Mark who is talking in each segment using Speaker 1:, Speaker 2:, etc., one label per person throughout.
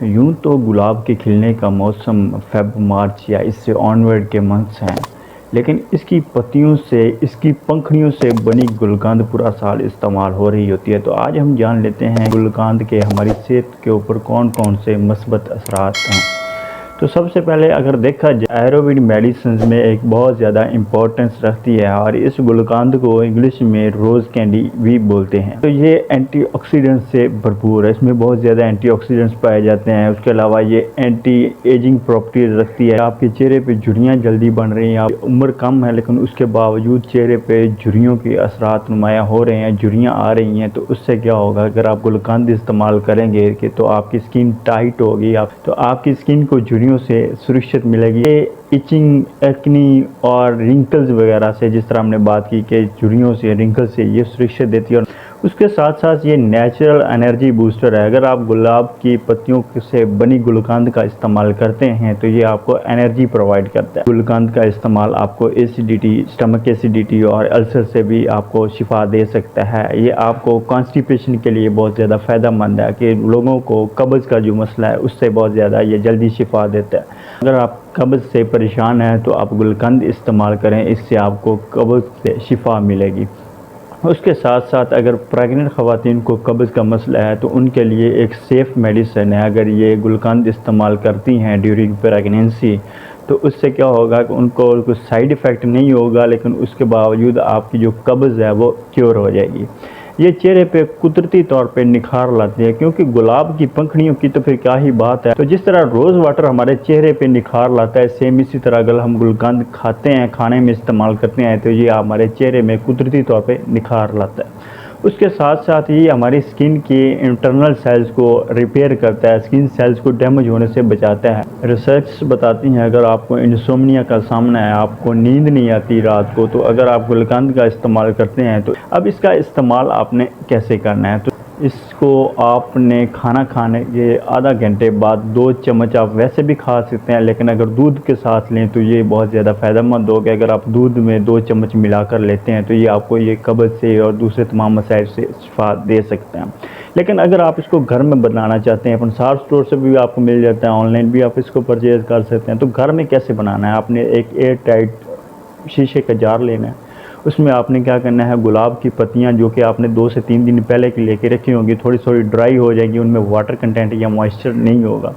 Speaker 1: यूं तो गुलाब के खिलने का मौसम फ़ेब मार्च या इससे ऑनवर्ड के मंथ्स हैं, लेकिन इसकी पत्तियों से, इसकी पंखुड़ियों से बनी गुलकंद पूरा साल इस्तेमाल हो रही होती है। तो आज हम जान लेते हैं गुलकंद के हमारी सेहत के ऊपर कौन-कौन से मस्बत असरात हैं। तो सबसे पहले अगर देखा जाए आयुर्वेद मेडिसिन में एक बहुत ज़्यादा इम्पोर्टेंस रखती है और इस गुलकंद को इंग्लिश में रोज़ कैंडी भी बोलते हैं। तो ये एंटीऑक्सीडेंट से भरपूर है, इसमें बहुत ज़्यादा एंटीऑक्सीडेंट्स पाए जाते हैं। उसके अलावा ये एंटी एजिंग प्रॉपर्टीज रखती है। आपके चेहरे पे झुर्रियाँ जल्दी बन रही हैं, आप उम्र कम है लेकिन उसके बावजूद चेहरे पे झुर्रियों के असरात नुमाया हो रहे हैं, झुर्रियाँ आ रही हैं, तो उससे क्या होगा, अगर आप गुलकंद इस्तेमाल करेंगे कि तो आपकी स्किन टाइट होगी, तो आपकी स्किन को झुर्रियों से सुरक्षित मिलेगी। ये इचिंग, एक्नी और रिंकल्स वगैरह से, जिस तरह हमने बात की कि झुर्रियों से, रिंकल्स से ये सुरक्षित देती है। और उसके साथ साथ ये नेचुरल एनर्जी बूस्टर है। अगर आप गुलाब की पत्तियों से बनी गुलकंद का इस्तेमाल करते हैं तो ये आपको एनर्जी प्रोवाइड करता है। गुलकंद का इस्तेमाल आपको एसिडिटी, स्टमक एसिडिटी और अल्सर से भी आपको शिफा दे सकता है। ये आपको कॉन्स्टिपेशन के लिए बहुत ज़्यादा फ़ायदेमंद है कि लोगों को कब्ज़ का जो मसला है उससे बहुत ज़्यादा ये जल्दी शिफा देता है। अगर आप कब्ज़ से परेशान हैं तो आप गुलकंद इस्तेमाल करें, इससे आपको कब्ज़ से शिफा मिलेगी। उसके साथ साथ अगर प्रेग्नेंट ख़वातीन को कब्ज़ का मसला है तो उनके लिए एक सेफ़ मेडिसिन है। अगर ये गुलकंद इस्तेमाल करती हैं ड्यूरिंग प्रेगनेंसी तो उससे क्या होगा कि उनको कुछ साइड इफ़ेक्ट नहीं होगा, लेकिन उसके बावजूद आपकी जो कब्ज़ है वो क्योर हो जाएगी। ये चेहरे पे कुदरती तौर पे निखार लाती है, क्योंकि गुलाब की पंखुड़ियों की तो फिर क्या ही बात है। तो जिस तरह रोज़ वाटर हमारे चेहरे पे निखार लाता है, सेम इसी तरह अगर हम गुलकंद खाते हैं, खाने में इस्तेमाल करते हैं, तो ये हमारे चेहरे में कुदरती तौर पे निखार लाता है। उसके साथ साथ ही हमारी स्किन की इंटरनल सेल्स को रिपेयर करता है, स्किन सेल्स को डैमेज होने से बचाता है। रिसर्च बताती हैं अगर आपको इंसोम्निया का सामना है, आपको नींद नहीं आती रात को, तो अगर आप गुलकंद का इस्तेमाल करते हैं तो अब इसका इस्तेमाल आपने कैसे करना है। तो इसको आपने खाना खाने के आधा घंटे बाद 2 चम्मच आप वैसे भी खा सकते हैं, लेकिन अगर दूध के साथ लें तो ये बहुत ज़्यादा फ़ायदेमंद होगा। अगर आप दूध में 2 चम्मच मिलाकर लेते हैं तो ये आपको ये कब्ज़ से और दूसरे तमाम मसाइल से शिफा दे सकते हैं। लेकिन अगर आप इसको घर में बनाना चाहते हैं, अपन सार स्टोर से भी आपको मिल जाता है, ऑनलाइन भी आप इसको परचेज़ कर सकते हैं। तो घर में कैसे बनाना है, आपने एक एयर टाइट शीशे का जार लेना है। उसमें आपने क्या करना है, गुलाब की पत्तियां जो कि आपने 2 से 3 दिन पहले की लेके रखी होंगी, थोड़ी थोड़ी ड्राई हो जाएगी, उनमें वाटर कंटेंट या मॉइस्चर नहीं होगा।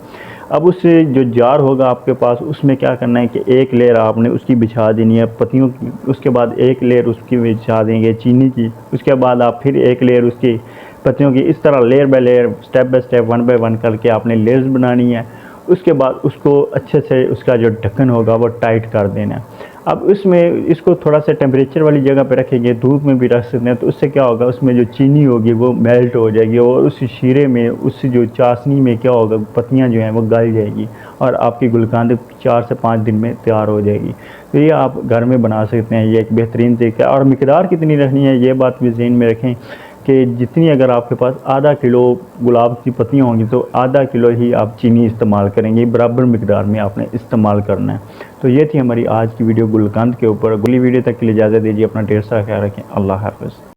Speaker 1: अब उससे जो जार होगा आपके पास, उसमें क्या करना है कि एक लेयर आपने उसकी बिछा देनी है पत्तियों की, उसके बाद एक लेयर उसकी बिछा देंगे चीनी की, उसके बाद आप फिर एक लेयर उसकी पत्तियों की, इस तरह layer by layer, step by step, 1 by 1 करके आपने लेयर्स बनानी है। उसके बाद उसको अच्छे से उसका जो ढक्कन होगा वो टाइट कर देना है। अब इसमें इसको थोड़ा सा टेम्परेचर वाली जगह पे रखेंगे, धूप में भी रख सकते हैं, तो उससे क्या होगा, उसमें जो चीनी होगी वो मेल्ट हो जाएगी और उस शीरे में, उस जो चाशनी में क्या होगा, पत्तियां जो हैं वो गल जाएगी और आपकी गुलकंद 4 से 5 दिन में तैयार हो जाएगी। तो ये आप घर में बना सकते हैं, ये एक बेहतरीन तरीका है। और मिकदार कितनी रखनी है ये बात भी ज़हन में रखें कि जितनी, अगर आपके पास आधा किलो गुलाब की पत्तियाँ होंगी तो आधा किलो ही आप चीनी इस्तेमाल करेंगे, बराबर मिकदार में आपने इस्तेमाल करना है। तो ये थी हमारी आज की वीडियो गुलकंद के ऊपर। अगली वीडियो तक के लिए इजाज़त दीजिए, अपना ढेर सारा ख्याल रखें। अल्लाह हाफ़िज़।